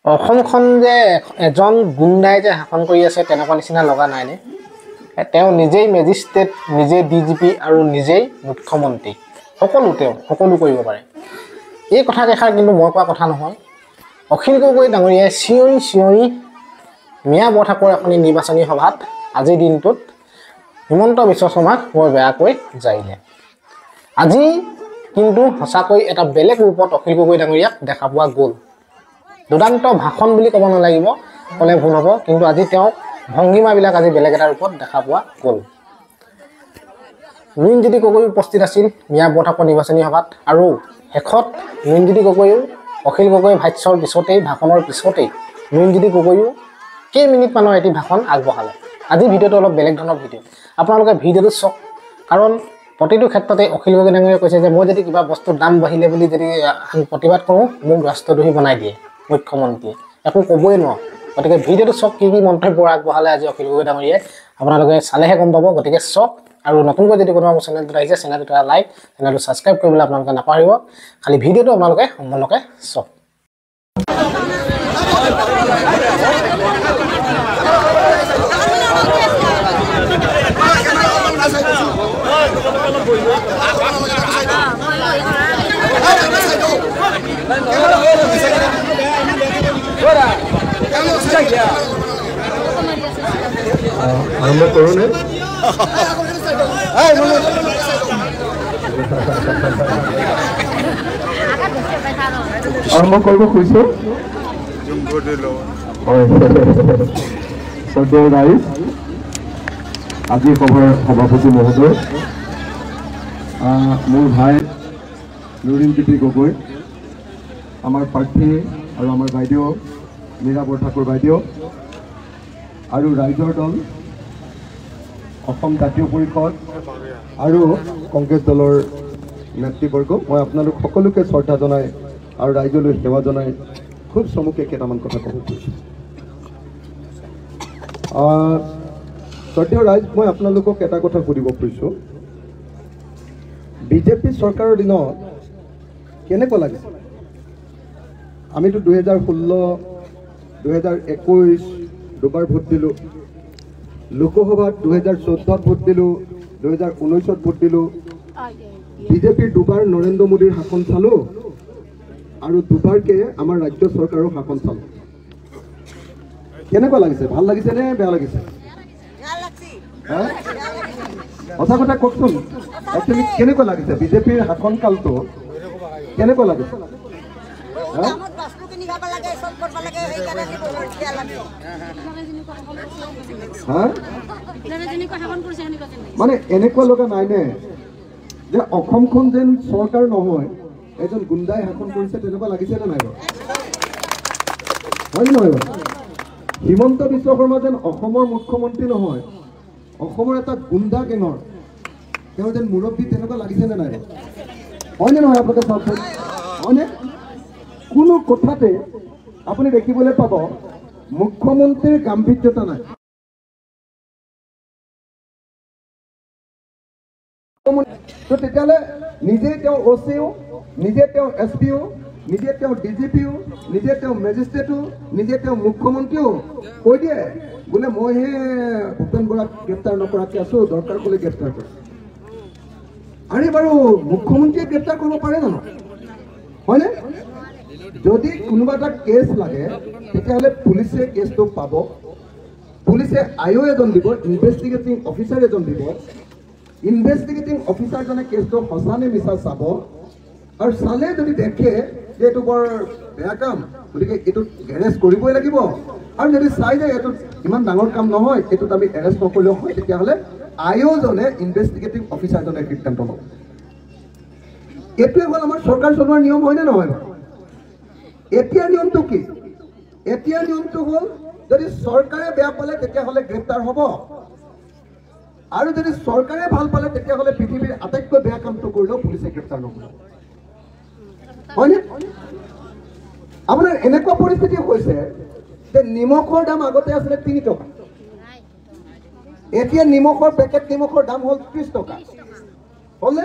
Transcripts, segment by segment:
অসমখন যে এজন গুণ্ডাই যে শাসন কৰি আছে তেনেকুৱা নিচিনা লগা নাইনে? তেওঁ নিজেই মেজিষ্ট্ৰেট, নিজেই ডিজিপি আৰু নিজেই মুখ্যমন্ত্ৰী, সকলো কৰিব পাৰে। এই কথা কেষাৰ কিন্তু মই কোৱা কথা নহয়। অখিল গগৈ ডাঙৰীয়াই চিঞৰি মিয়া বৰঠাকুৰ এখনি নিৰ্বাচনী সভাত আজিৰ দিনটোত হিমন্ত বিশ্ব শৰ্মাক বৰ বেয়াকৈ জাৰিলে। আজি কিন্তু সঁচাকৈ এটা বেলেগ ৰূপত অখিল গগৈ ডাঙৰীয়াক দেখা পোৱা গ'ল। দুদান্ত ভাষণ বুলি ক'ব নালাগিব, ক'লে ভুল হ'ব, কিন্তু আজি তেওঁক ভংগীমাবিলাক আজি বেলেগ এটা ৰূপত দেখা পোৱা গ'ল। লুৰিণজ্যোতি গগৈ উপস্থিত আছিল মিয়া বৰঠাকুৰ নিৰ্বাচনী সভাত, আৰু শেষত লুৰিণজ্যোতি গগৈও অখিল গগৈ ভাষ্যৰ পিছতেই, ভাষণৰ পিছতেই লুৰিণজ্যোতি গগৈও কেইমিনিটমানৰ এটি ভাষণ আগবঢ়ালে। আজি ভিডিঅ'টো অলপ বেলেগ ধৰণৰ ভিডিঅ', আপোনালোকে ভিডিঅ'টো চাওক, কাৰণ প্ৰতিটো ক্ষেত্ৰতে অখিল গগৈ ডাঙৰীয়াই কৈছে যে মই যদি কিবা বস্তুৰ দাম বাঢ়িলে বুলি যদি প্ৰতিবাদ কৰোঁ, মোক ৰাষ্ট্ৰদ্ৰোহী বনাই দিয়ে মুখ্যমন্ত্ৰীয়ে, একো ক'বই নোৱাৰোঁ। গতিকে ভিডিঅ'টো চাওক, কি মন্তব্য আগবঢ়ালে আজি অখিল গগৈ ডাঙৰীয়াই, আপোনালোকে চালেহে গম পাব। গতিকে চাওক, আৰু নতুনকৈ যদি কোনোবা মোৰ চেনেলটোত আহিছে, চেনেলটো এটা লাইক, চেনেলটো ছাবস্ক্ৰাইব কৰিবলৈ আপোনালোকে নাপাহৰিব। খালি ভিডিঅ'টো আপোনালোকে সম্পূৰ্ণকৈ চাওক। আৰম্ভ কৰোঁ নে? আৰম্ভ কৰিব খুজিছোঁ। শ্ৰদ্ধেয় ৰাইজ, আজি সভাৰ সভাপতি মহোদয়, মোৰ ভাই লুৰিণজ্যোতি গগৈ, আমাৰ প্ৰাৰ্থী আৰু আমাৰ বাইদেউ মীৰা বৰঠাকুৰ বাইদেউ, আৰু ৰাইজৰ দল, অসম জাতীয় পৰিষদ আৰু কংগ্ৰেছ দলৰ নেতৃবৰ্গ, মই আপোনালোক সকলোকে শ্ৰদ্ধা জনাই আৰু ৰাইজলৈ সেৱা জনাই খুব চমুকে কেইটামান কথা ক'ব খুজিছোঁ। শ্ৰদ্ধেয় ৰাইজ, মই আপোনালোকক এটা কথা সুধিব খুজিছোঁ, বিজেপি চৰকাৰৰ দিনত কেনেকুৱা লাগিছে? আমিতো 2016, 2021 দুবাৰ ভোট দিলোঁ, লোকসভাত 2014 ভোট দিলোঁ, 2019 ভোট দিলোঁ, বিজেপিৰ দুবাৰ নৰেন্দ্ৰ মোদীৰ শাসন চালোঁ, আৰু দুবাৰকে আমাৰ ৰাজ্য চৰকাৰৰ শাসন চালোঁ। কেনেকুৱা লাগিছে? ভাল লাগিছে নে বেয়া লাগিছে? সঁচা কথা কওকচোন, একচুৱেলি কেনেকুৱা লাগিছে? বিজেপিৰ শাসন কালটো কেনেকুৱা লাগিছে? মানে এনেকুৱা লগা নাইনে যে অসমখন যেন চৰকাৰ নহয়, এজন গুণ্ডাই শাসন কৰিছে, তেনেকুৱা লাগিছে নে নাই বাৰু? হয় নহয় বাৰু? হিমন্ত বিশ্ব শৰ্মা যেন অসমৰ মুখ্যমন্ত্ৰী নহয়, অসমৰ এটা গুণ্ডা গেঙৰ তেওঁ যেন মুৰব্বী, তেনেকুৱা লাগিছে নে নাই বাৰু? হয়নে নহয়? আপোনালোকে চাওকচোন, হয়নে? কোনো কথাতে আপুনি দেখিবলৈ পাব মুখ্যমন্ত্ৰীৰ গাম্ভীৰ্যতা নাই। তেতিয়াহ'লে নিজে তেওঁ অ'চিও, নিজে তেওঁ এছপিও, নিজে তেওঁ ডিজিপিও, নিজে তেওঁ মেজিষ্ট্ৰেটো, নিজে তেওঁ মুখ্যমন্ত্ৰীও কৈ দিয়ে বোলে মইহে ভূপেন বৰাক গ্ৰেপ্তাৰ নকৰাকৈ আছোঁ, দৰকাৰ হ'লে গ্ৰেপ্তাৰ কৰিম। আৰে বাৰু মুখ্যমন্ত্ৰীয়ে গ্ৰেপ্তাৰ কৰিব পাৰে জানো? হয়নে? যদি কোনোবা এটা কেছ লাগে তেতিয়াহ'লে পুলিচে কেছটো পাব, পুলিচে আই অ' এজন দিব, ইনভেষ্টিগেটিং অফিচাৰ এজন দিব, ইনভেষ্টিগেটিং অফিচাৰজনে কেছটো সঁচা নে মিছা চাব, আৰু চালে যদি দেখে যে এইটো বৰ বেয়া কাম, গতিকে এইটোত এৰেষ্ট কৰিবই লাগিব, আৰু যদি চাই যে এইটোত ইমান ডাঙৰ কাম নহয়, এইটোত আমি এৰেষ্ট নকৰিলেও হয়, তেতিয়াহ'লে আই অ' জনে ইনভেষ্টিগেটিং অফিচাৰজনে সিদ্ধান্ত ল'ব। এইটোৱে হ'ল আমাৰ চৰকাৰ চলোৱাৰ নিয়ম, হয়নে নহয় বাৰু? এতিয়া নিয়মটো কি? এতিয়া নিয়মটো হ'ল যদি চৰকাৰে বেয়া পালে তেতিয়াহ'লে গ্ৰেপ্তাৰ হ'ব, আৰু যদি চৰকাৰে ভাল পালে তেতিয়াহ'লে পৃথিৱীৰ আটাইতকৈ বেয়া কামটো কৰিলেও পুলিচে গ্ৰেপ্তাৰ নকৰে। হয়নে? আপোনাৰ এনেকুৱা পৰিস্থিতি হৈছে যে নিমখৰ দাম আগতে আছিলে 3 টকা, এতিয়া নিমখৰ পেকেট নিমখৰ দাম হ'ল 30 টকা। হ'লে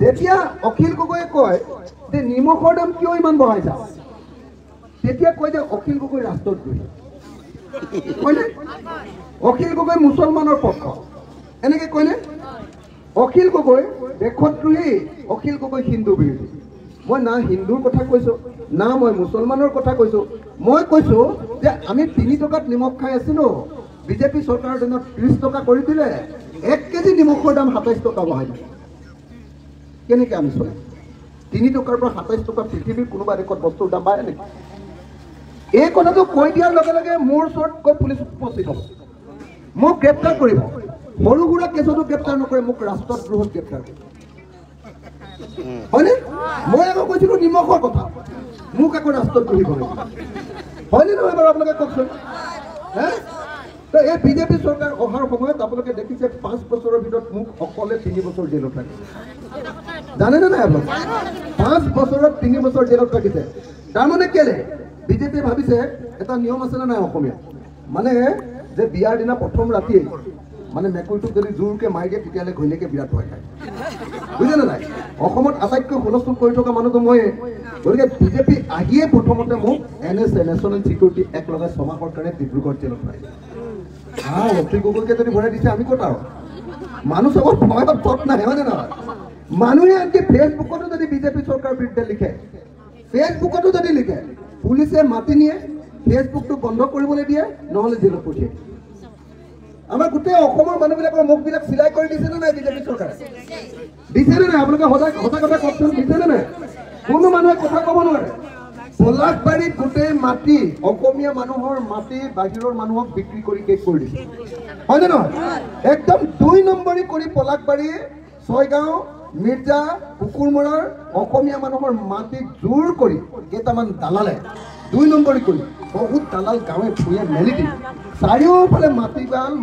যেতিয়া অখিল গগৈয়ে কয় যে নিমখৰ দাম কিয় ইমান বঢ়াইছা, তেতিয়া কয় যে অখিল গগৈ ৰাষ্ট্ৰদ্ৰোহী কয়নে অখিল গগৈ মুছলমানৰ পক্ষ এনেকৈ কয়নে অখিল গগৈ দেশদ্ৰোহী অখিল গগৈ হিন্দু বিৰোধী মই না হিন্দুৰ কথা কৈছোঁ না মই মুছলমানৰ কথা কৈছোঁ মই কৈছোঁ যে আমি 3 টকাত নিমখ খাই আছিলোঁ বিজেপি চৰকাৰৰ দিনত 30 টকা কৰি দিলে 1 কেজি নিমখৰ দাম 27 টকা বঢ়াই দিলে কেনেকৈ আমি চলিম 3 টকাৰ পৰা 27 টকা পৃথিৱীৰ কোনোবা দেশত বস্তুৰ দাম বাঢ়ে নেকি এই কথাটো কৈ দিয়াৰ লগে লগে মোৰ ওচৰত গৈ পুলিচ উপস্থিত হ'ব মোক গ্ৰেপ্তাৰ কৰিব সৰু সুৰা কেছতো গ্ৰেপ্তাৰ নকৰে মোক ৰাষ্ট্ৰদ্ৰোহত গ্ৰেপ্তাৰ কৰিব হয়নে মই আকৌ কৈছিলোঁ নিমখৰ কথা মোক আকৌ ৰাষ্ট্ৰদ্ৰোহী কৰে হয়নে নহয় বাৰু আপোনালোকে কওকচোন হে তো এই বিজেপি চৰকাৰ অহাৰ সময়ত আপোনালোকে দেখিছে 5 বছৰৰ ভিতৰত মোক অকলে 3 বছৰ জেলত ৰাখিছে জানেনে নাই আপোনালোকে 5 বছৰত 3 বছৰ জেলত ৰাখিছে তাৰমানে কেলে বিজেপিয়ে ভাবিছে এটা নিয়ম আছে নাই অসমীয়া মানে যে বিয়াৰ দিনা প্ৰথম ৰাতিয়ে মানে মেকুৰীটোক যদি জোৰকৈ মাৰি দিয়ে তেতিয়াহ'লে ঘৈণীয়েকে বিৰাট ভয় খায় বুজিছেনে নাই অসমত আটাইতকৈ হুলস্থুল কৰি থকা মানুহটো মই গতিকে বিজেপি আহিয়ে প্ৰথমতে মোক NSA নেশ্যনেল ছিকিউৰিটি এক্ট লগাই 6 মাহৰ কাৰণে ডিব্ৰুগড় জেলত ভৰাইছে অখিল গগৈকে যদি ভৰাই দিছে আমি ক'ত আৰু মানুহ চবৰ ভয়ত পথ নাই হয়নে নহয় মানুহে আনকি ফেচবুকতো যদি বিজেপি চৰকাৰৰ বিৰুদ্ধে লিখে ফেচবুকতো যদি লিখে পুলিচে মাতি নিয়ে ফেচবুকটো বন্ধ কৰিবলৈ দিয়ে নহ'লে জেলত পঠিয়াই আমাৰ গোটেই অসমৰ মানুহবিলাকৰ মুখবিলাক চিলাই কৰি দিছেনে নাই বিজেপি চৰকাৰে দিছেনে নাই আপোনালোকে সঁচা কথা কওকচোন দিছেনে নাই কোনো মানুহে কথা ক'ব নোৱাৰে পলাশবাৰীত গোটেই মাটি অসমীয়া মানুহৰ মাটি বাহিৰৰ মানুহক বিক্ৰী কৰি শেষ কৰি দিছে হয়নে নহয় একদম 2 নম্বৰী কৰি পলাশবাৰী ছয়গাঁও মিৰ্জা কুকুৰমৰাৰ অসমীয়া মানুহৰ মাটি জোৰ কৰি কেইটামান দালালে 2 নম্বৰী কৰি বহুত দালাল গাঁৱে ভূঞে মেলি দি চাৰিওফালে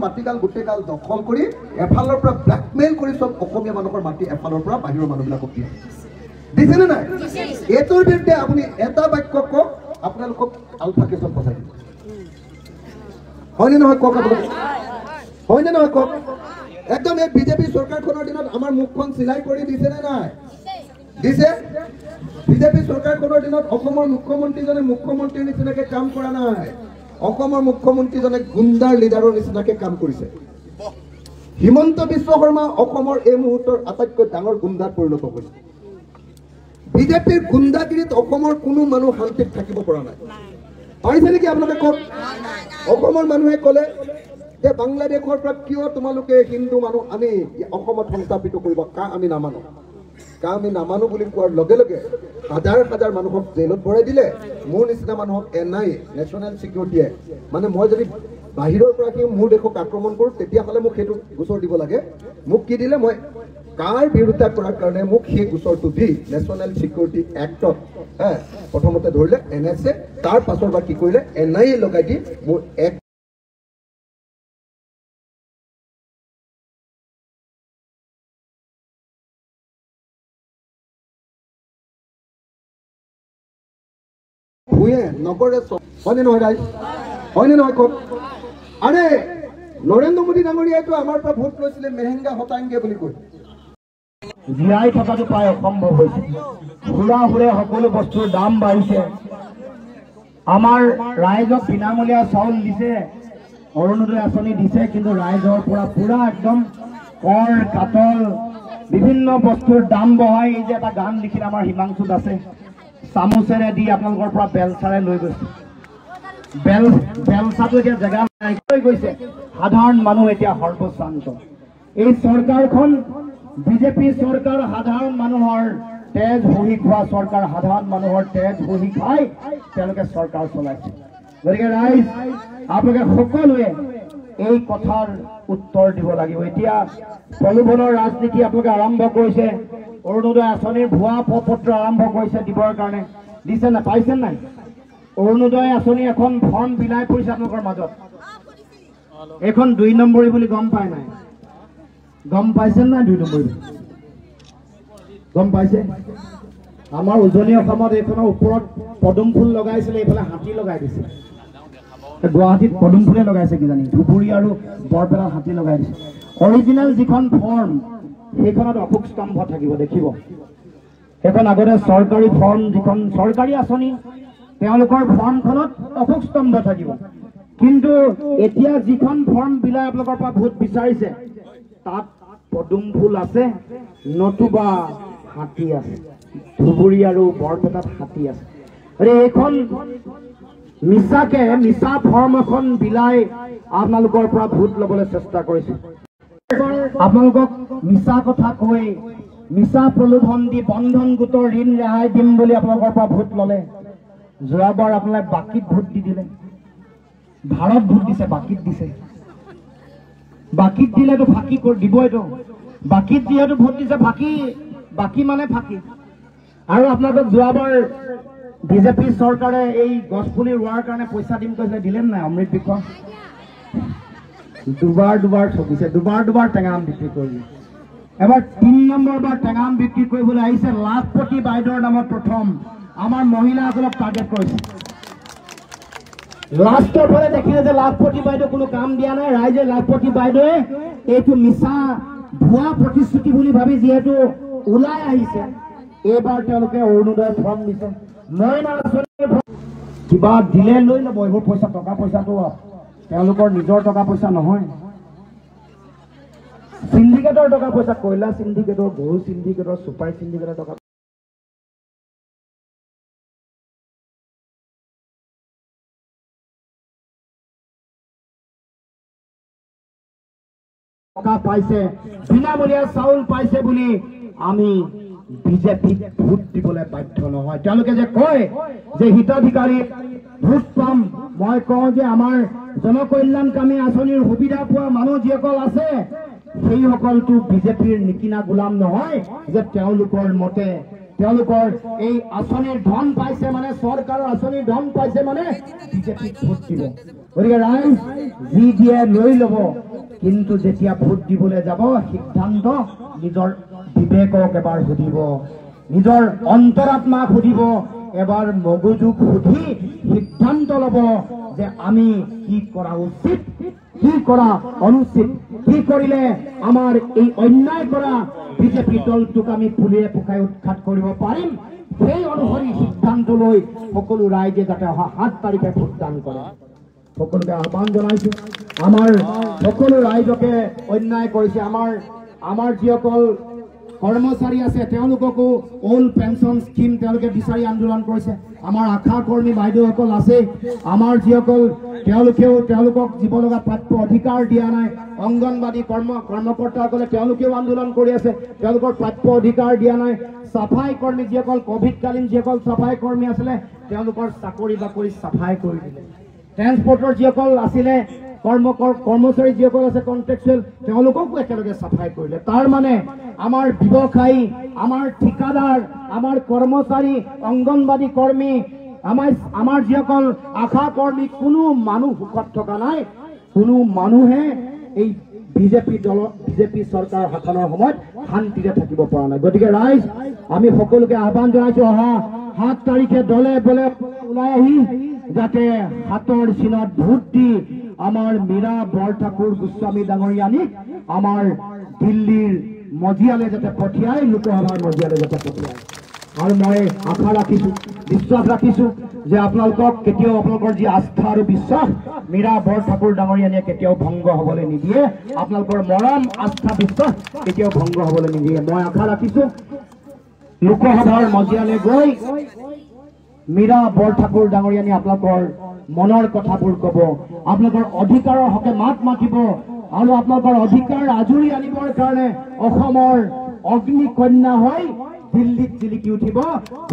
মাটিগাল গোটেইগাল দখল কৰি এফালৰ পৰা ব্লেকমেইল কৰি চব অসমীয়া মানুহৰ মাটি এফালৰ পৰা বাহিৰৰ মানুহবিলাকক দিয়ে দিছেনে নাই এইটোৰ বিৰুদ্ধে আপুনি এটা বাক্য কওক আপোনালোকক আলফা কেছত পঠাই দিব হয়নে নহয় কওক আপোনালোকে হয়নে নহয় কওক একদম এই বিজেপি চৰকাৰখনৰ দিনত আমাৰ মুখখন চিলাই কৰি দিছেনে নাই দিছে বিজেপি চৰকাৰখনৰ দিনত অসমৰ মুখ্যমন্ত্ৰীজনে মুখ্যমন্ত্ৰীৰ নিচিনাকৈ কাম কৰা নাই অসমৰ মুখ্যমন্ত্ৰীজনে গুণ্ডাৰ লিডাৰৰ নিচিনাকৈ কাম কৰিছে হিমন্ত বিশ্ব শৰ্মা অসমৰ এই মুহূৰ্তৰ আটাইতকৈ ডাঙৰ গুণ্ডাত পৰিণত হৈছে বিজেপিৰ গুণ্ডাগিৰিত অসমৰ কোনো মানুহ শান্তিত থাকিব পৰা নাই পাৰিছে নেকি আপোনালোকে কওক অসমৰ মানুহে ক'লে যে বাংলাদেশৰ পৰা কিয় তোমালোকে হিন্দু মানুহ আনি অসমত সংস্থাপিত কৰিব আমি নামানো বুলি কোৱাৰ লগে লগে হাজাৰ হাজাৰ মানুহক জেলত ভৰাই দিলে মোৰ নিচিনা মানুহক NIA নেশ্যনেল ছিকিউৰিটিয়ে মানে মই যদি বাহিৰৰ পৰা কি মোৰ দেশক আক্ৰমণ কৰোঁ তেতিয়াহ'লে মোক সেইটো গোচৰ দিব লাগে মোক কি দিলে মই কাৰ বিৰোধিতা কৰাৰ কাৰণে মোক সেই গোচৰটো দি নেশ্যনেল ছিকিউৰিটি এক্টত প্ৰথমতে ধৰিলে NSA তাৰ পাছৰ পৰা কি কৰিলে NIA লগাই দি মোৰ এক নগৰে হয়নে নহয় ৰাইজ হয়নে নহয় কওক আৰে নৰেন্দ্ৰ মোদী ডাঙৰীয়াইতো আমাৰ পৰা ভোট লৈছিলে মেহেংগা হতাংগে বুলি কৈ জীয়াই থকাটো প্ৰায় অসম্ভৱ হৈছে সুৰা সুৰে সকলো বস্তুৰ দাম বাঢ়িছে আমাৰ ৰাইজক বিনামূলীয়া চাউল দিছে অৰুণোদয় আঁচনি দিছে কিন্তু ৰাইজৰ পৰা পুৰা একদম কৰ কাটল বিভিন্ন বস্তুৰ দাম বঢ়াই যে এটা গান লিখিলে আমাৰ হিমাংশুত আছে চামুচেৰে দি আপোনালোকৰ পৰা বেলচাৰে লৈ গৈছে বেলচাটো এতিয়া জেগা নাইকিয়া গৈছে সাধাৰণ মানুহ এতিয়া সৰ্বশান্ত এই চৰকাৰখন বিজেপি চৰকাৰ সাধাৰণ মানুহৰ তেজ বহি খোৱা চৰকাৰ সাধাৰণ মানুহৰ তেজ বহি খাই তেওঁলোকে চৰকাৰ চলাইছে গতিকে ৰাইজ আপোনালোকে সকলোৱে এই কথাৰ উত্তৰ দিব লাগিব এতিয়া প্ৰলোভনৰ ৰাজনীতি আপোনালোকে আৰম্ভ কৰিছে অৰুণোদয় আঁচনিৰ ভুৱা পত্ৰ আৰম্ভ কৰিছে দিবৰ কাৰণে দিছে না পাইছে নাই অৰুণোদয় আঁচনি এখন ফৰ্ম বিলাই পৰিছে আপোনালোকৰ মাজত এখন 2 নম্বৰী বুলি গম পায় নাই গম পাইছে না 2 নম্বৰী গম পাইছে আমাৰ উজনি অসমত এইখনৰ ওপৰত পদুম ফুল লগাইছিলে এইফালে হাতী লগাই দিছে গুৱাহাটীত পদুম ফুলে লগাইছে কিজানি ধুবুৰী আৰু বৰপেটাত হাতী লগাই দিছে অৰিজিনেল যিখন ফৰ্ম সেইখনত অশোক স্তম্ভ থাকিব দেখিব সেইখন আগতে চৰকাৰী ফৰ্ম যিখন চৰকাৰী আঁচনি তেওঁলোকৰ ফৰ্মখনত অশোক স্তম্ভ থাকিব। কিন্তু এতিয়া যিখন ফৰ্ম বিলাই আপোনালোকৰ পৰা ভোট বিচাৰিছে তাত পদুম ফুল আছে নতুবা হাতী আছে, ধুবুৰী আৰু বৰপেটাত হাতী আছে। এইখন মিছাকে মিছা ফৰ্ম এখন বিলাই আপোনালোকৰ পৰা ভোট ল'বলৈ চেষ্টা কৰিছে। আপোনালোকক মিছা কথা কৈ মিছা প্ৰলোভন দি বন্ধন গোটৰ ঋণ ৰেহাই দিম বুলি আপোনালোকৰ পৰা ভোট ল'লে। যোৱাবাৰ আপোনালোকে বাকীত ভোট দি দিলে, ভাৰত ভোট দিছে, বাকীত দিছে। বাকীত দিলেতো ফাঁকি দিবইতো, বাকীত যিহেতু ভোট দিছে বাকী মানে ফাঁকি। আৰু আপোনালোকক যোৱাবাৰ বিজেপি চৰকাৰে এই গছপুলি ৰোৱাৰ কাৰণে পইচা দিম কৈছিলে, দিলে নাই? অমৃত বিকম দুবাৰ ঠকিছে, দুবাৰ টেঙাম বিক্ৰী কৰিলে। এবাৰ ৩ নম্বৰ বাৰ টেঙাম বিক্ৰী কৰিবলৈ আহিছে। লাখপতি বাইদেউৰ নামত প্ৰথম আমাৰ মহিলাসকলক টাৰ্গেট কৰিছে। লাষ্টৰ ফালে দেখিলে যে লাখপতি বাইদেউ কোনো কাম দিয়া নাই। ৰাইজে লাখপতি বাইদেৱে এইটো মিছা ভুৱা প্ৰতিশ্ৰুতি বুলি ভাবি যিহেতু ওলাই আহিছে, এইবাৰ তেওঁলোকে অৰুণোদয় ফৰ্ম দিছে, মইনা আঁচনিৰ কিবা দিলে লৈ ল'ব। এইবোৰ পইচা টকা পইচাটো তেওঁলোকৰ নিজৰ টকা পইচা নহয়, সিন্ডিকেটৰ টকা পইচা, কয়লা সিন্ডিকেটৰ, গৰু সিন্ডিকেটৰ, চুপাৰী সিন্ডিকেটৰ টকা। পাইছে বিনামূলীয়া চাউল পাইছে বুলি আমি বিজেপিক ভোট দিবলৈ বাধ্য নহয়। তেওঁলোকে যে কয় যে হিতাধিকাৰী ভোট পাম, মই কওঁ যে আমাৰ জনকল্যাণকামী আঁচনিৰ সুবিধা পোৱা মানুহ যিসকল আছে সেইসকলটো বিজেপিৰ নিকিনা গোলাম নহয় যে তেওঁলোকৰ মতে তেওঁলোকৰ এই আঁচনিৰ ধন পাইছে মানে, চৰকাৰৰ আঁচনিৰ ধন পাইছে মানে বিজেপিক ভোট দিব। গতিকে ৰাইজ যি দিয়ে লৈ ল'ব, কিন্তু যেতিয়া ভোট দিবলৈ যাব সিদ্ধান্ত নিজৰ বিবেকক এবাৰ সুধিব, নিজৰ অন্তৰাত্মাক সুধিব, এবাৰ মগজুক সুধি সিদ্ধান্ত ল'ব যে আমি কি কৰা উচিত, কি কৰা অনুচিত, কি কৰিলে আমাৰ এই অন্যায় কৰা বিজেপি দলটোক আমি পুলিয়ে পোখাই উৎখাত কৰিব পাৰিম। সেই অনুসৰি সিদ্ধান্ত লৈ সকলো ৰাইজে যাতে অহা 7 তাৰিখে ভোটদান কৰে। সকলোকে আহ্বান জনাইছো। আমাৰ সকলো ৰাইজকে অন্যায় কৰিছে, আমাৰ যিসকল কৰ্মচাৰী আছে তেওঁলোককো অল্ড পেঞ্চন স্কিম তেওঁলোকে বিচাৰি আন্দোলন কৰিছে। আমাৰ আশা কৰ্মী বাইদেউসকল আছে, আমাৰ যিসকল তেওঁলোকক দিব লগা প্ৰাপ্য অধিকাৰ দিয়া নাই। অংগনবাদী কৰ্মকৰ্তাসকলে তেওঁলোকেও আন্দোলন কৰি আছে, তেওঁলোকৰ প্ৰাপ্য অধিকাৰ দিয়া নাই। চাফাই কৰ্মী যিসকল কোভিডকালীন যিসকল চাফাই কৰ্মী আছিলে তেওঁলোকৰ চাকৰি বাকৰি চাফাই কৰি দিলে। ট্ৰেন্সপৰ্টৰ যিসকল আছিলে কৰ্মচাৰী যিসকল আছে কন্ট্ৰেকচুৱেল তেওঁলোককো একেলগে চাফাই কৰিলে। তাৰ মানে আমাৰ ব্যৱসায়ী, আমাৰ ঠিকাদাৰ, আমাৰ কৰ্মচাৰী, অংগনবাদী কৰ্মী, আমাৰ যিসকল আশা কৰ্মী কোনো মানুহ সুখত থকা নাই, কোনো মানুহে এই বিজেপি চৰকাৰ শাসনৰ সময়ত শান্তিৰে থাকিব পৰা নাই। গতিকে ৰাইজ আমি সকলোকে আহ্বান জনাইছো, অহা 7 তাৰিখে দলে বলে ওলাই আহি যাতে 7ৰ চিনত ভোট দি আমাৰ মীৰা বৰঠাকুৰ গোস্বামী ডাঙৰীয়ানীক আমাৰ দিল্লীৰ মজিয়ালৈ যাতে পঠিয়াই, লোকসভাৰ মজিয়ালৈ যাতে পঠিয়ায়। আৰু মই আশা ৰাখিছো, বিশ্বাস ৰাখিছো যে আপোনালোকক কেতিয়াও আপোনালোকৰ যি আস্থা আৰু বিশ্বাস মীৰা বৰঠাকুৰ ডাঙৰীয়ানীয়ে কেতিয়াও ভংগ হ'বলৈ নিদিয়ে। আপোনালোকৰ মৰম, আস্থা, বিশ্বাস কেতিয়াও ভংগ হ'বলৈ নিদিয়ে। মই আশা ৰাখিছো লোকসভাৰ মজিয়ালৈ গৈ মীৰা বৰঠাকুৰ ডাঙৰীয়ানী আপোনালোকৰ মনৰ কথাবোৰ ক'ব, আপোনালোকৰ অধিকাৰৰ হকে মাত মাতিব আৰু আপোনালোকৰ অধিকাৰ আজৰি আনিবৰ কাৰণে অসমৰ অগ্নিকন্যা হৈ দিল্লীত জিলিকি উঠিব,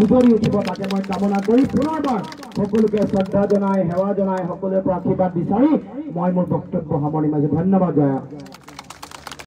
উজৰি উঠিব। তাকে মই কামনা কৰি পুনৰবাৰ সকলোকে শ্ৰদ্ধা জনাই, সেৱা জনাই, সকলোৰে পৰা আশীৰ্বাদ বিচাৰি মই মোৰ বক্তব্য সামৰণি মাৰিছো। ধন্যবাদ। জয়।